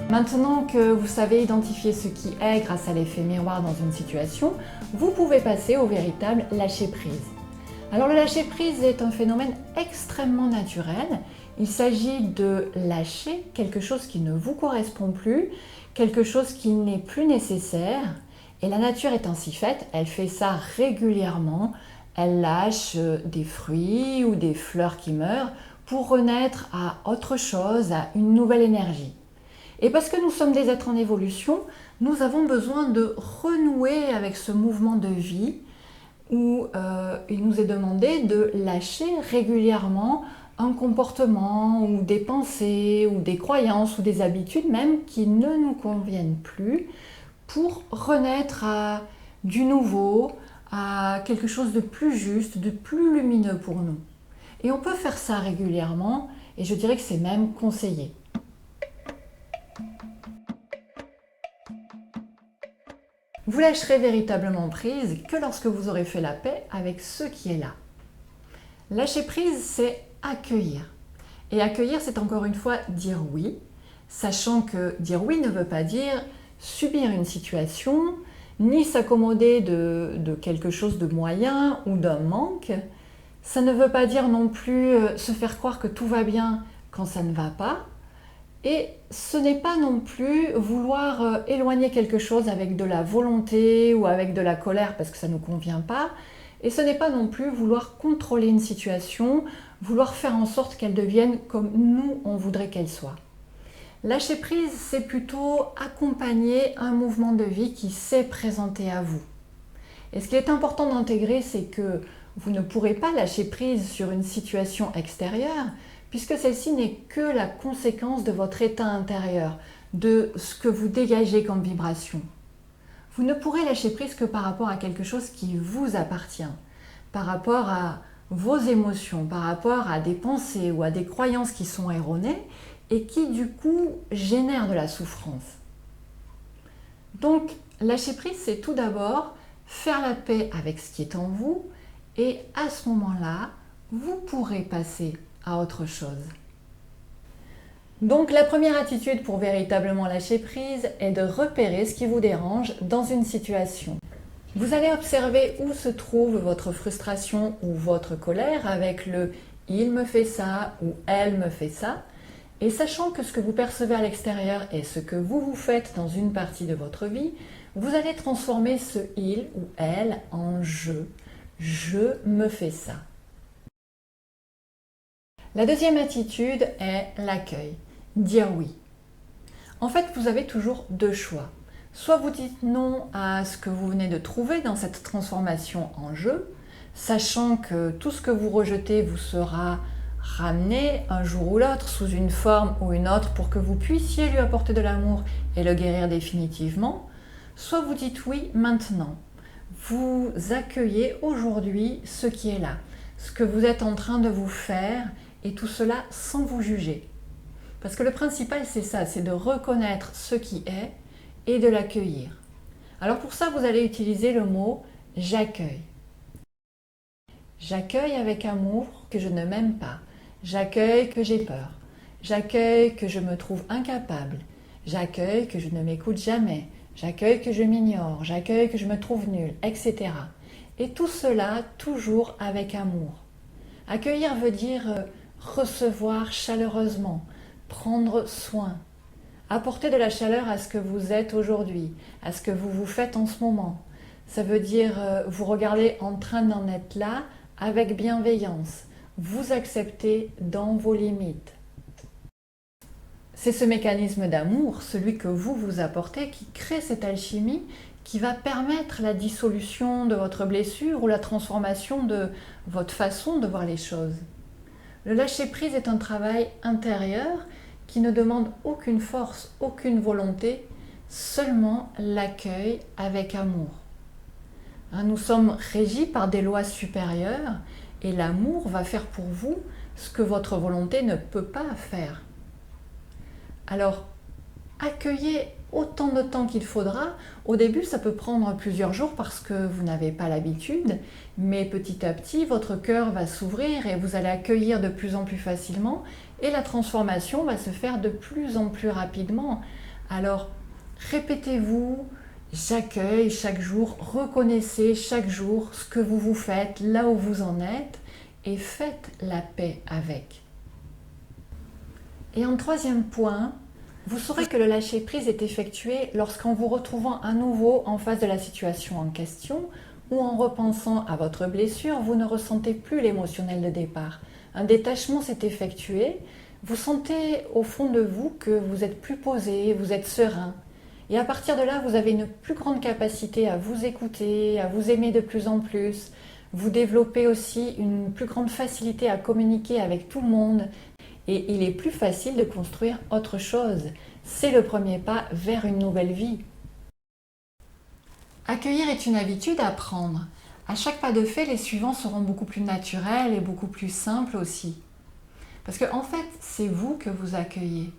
Maintenant que vous savez identifier ce qui est grâce à l'effet miroir dans une situation, vous pouvez passer au véritable lâcher-prise. Alors le lâcher-prise est un phénomène extrêmement naturel. Il s'agit de lâcher quelque chose qui ne vous correspond plus, quelque chose qui n'est plus nécessaire. Et la nature est ainsi faite, elle fait ça régulièrement. Elle lâche des fruits ou des fleurs qui meurent pour renaître à autre chose, à une nouvelle énergie. Et parce que nous sommes des êtres en évolution, nous avons besoin de renouer avec ce mouvement de vie où il nous est demandé de lâcher régulièrement un comportement ou des pensées ou des croyances ou des habitudes même qui ne nous conviennent plus pour renaître à du nouveau, à quelque chose de plus juste, de plus lumineux pour nous. Et on peut faire ça régulièrement et je dirais que c'est même conseillé. Vous lâcherez véritablement prise que lorsque vous aurez fait la paix avec ce qui est là. Lâcher prise, c'est accueillir. Et accueillir, c'est encore une fois dire oui, sachant que dire oui ne veut pas dire subir une situation, ni s'accommoder de quelque chose de moyen ou d'un manque. Ça ne veut pas dire non plus se faire croire que tout va bien quand ça ne va pas. Et ce n'est pas non plus vouloir éloigner quelque chose avec de la volonté ou avec de la colère parce que ça ne nous convient pas. Et ce n'est pas non plus vouloir contrôler une situation, vouloir faire en sorte qu'elle devienne comme nous on voudrait qu'elle soit. Lâcher prise, c'est plutôt accompagner un mouvement de vie qui s'est présenté à vous. Et ce qui est important d'intégrer, c'est que vous ne pourrez pas lâcher prise sur une situation extérieure, puisque celle-ci n'est que la conséquence de votre état intérieur, de ce que vous dégagez comme vibration. Vous ne pourrez lâcher prise que par rapport à quelque chose qui vous appartient, par rapport à vos émotions, par rapport à des pensées ou à des croyances qui sont erronées et qui du coup génèrent de la souffrance. Donc lâcher prise, c'est tout d'abord faire la paix avec ce qui est en vous et à ce moment-là, vous pourrez passer à autre chose. Donc la première attitude pour véritablement lâcher prise est de repérer ce qui vous dérange dans une situation. Vous allez observer où se trouve votre frustration ou votre colère avec le « il me fait ça » ou « elle me fait ça ». Et sachant que ce que vous percevez à l'extérieur est ce que vous faites dans une partie de votre vie, vous allez transformer ce « il » ou « elle » en « je ». Je me fais ça. La deuxième attitude est l'accueil, dire oui. En fait, vous avez toujours deux choix. Soit vous dites non à ce que vous venez de trouver dans cette transformation en jeu, sachant que tout ce que vous rejetez vous sera ramené un jour ou l'autre sous une forme ou une autre pour que vous puissiez lui apporter de l'amour et le guérir définitivement. Soit vous dites oui maintenant. Vous accueillez aujourd'hui ce qui est là, ce que vous êtes en train de vous faire et tout cela sans vous juger. Parce que le principal c'est ça, c'est de reconnaître ce qui est et de l'accueillir. Alors pour ça vous allez utiliser le mot « j'accueille ». J'accueille avec amour que je ne m'aime pas. J'accueille que j'ai peur. J'accueille que je me trouve incapable. J'accueille que je ne m'écoute jamais. J'accueille que je m'ignore. J'accueille que je me trouve nulle, etc. Et tout cela toujours avec amour. Accueillir veut dire recevoir chaleureusement, prendre soin, apporter de la chaleur à ce que vous êtes aujourd'hui, à ce que vous faites en ce moment. Ça veut dire vous regarder en train d'en être là avec bienveillance, vous accepter dans vos limites. C'est ce mécanisme d'amour, celui que vous apportez, qui crée cette alchimie qui va permettre la dissolution de votre blessure ou la transformation de votre façon de voir les choses. Le lâcher-prise est un travail intérieur qui ne demande aucune force, aucune volonté, seulement l'accueil avec amour. Nous sommes régis par des lois supérieures et l'amour va faire pour vous ce que votre volonté ne peut pas faire. Alors, accueillez autant de temps qu'il faudra. Au début, ça peut prendre plusieurs jours parce que vous n'avez pas l'habitude, mais petit à petit, votre cœur va s'ouvrir et vous allez accueillir de plus en plus facilement et la transformation va se faire de plus en plus rapidement Alors, répétez-vous, j'accueille chaque jour, reconnaissez chaque jour ce que vous vous faites, là où vous en êtes, et faites la paix avec. Et en troisième point, vous saurez que le lâcher-prise est effectué lorsqu'en vous retrouvant à nouveau en face de la situation en question ou en repensant à votre blessure, vous ne ressentez plus l'émotionnel de départ. Un détachement s'est effectué, vous sentez au fond de vous que vous êtes plus posé, vous êtes serein. Et à partir de là, vous avez une plus grande capacité à vous écouter, à vous aimer de plus en plus. Vous développez aussi une plus grande facilité à communiquer avec tout le monde. Et il est plus facile de construire autre chose. C'est le premier pas vers une nouvelle vie. Accueillir est une habitude à prendre. À chaque pas de fait, les suivants seront beaucoup plus naturels et beaucoup plus simples aussi. Parce qu'en fait, c'est vous que vous accueillez.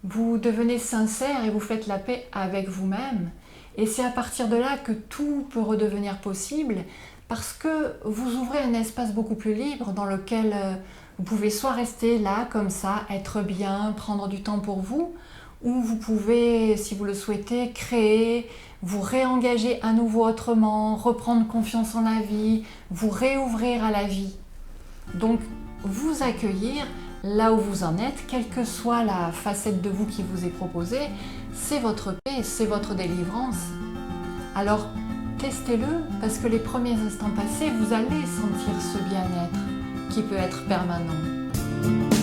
Vous devenez sincère et vous faites la paix avec vous-même. Et c'est à partir de là que tout peut redevenir possible parce que vous ouvrez un espace beaucoup plus libre dans lequel vous pouvez soit rester là comme ça, être bien, prendre du temps pour vous, ou vous pouvez, si vous le souhaitez, créer, vous réengager à nouveau autrement, reprendre confiance en la vie, vous réouvrir à la vie. Donc, vous accueillir là où vous en êtes, quelle que soit la facette de vous qui vous est proposée, c'est votre paix, c'est votre délivrance. Alors, testez-le parce que les premiers instants passés, vous allez sentir ce bien-être qui peut être permanent.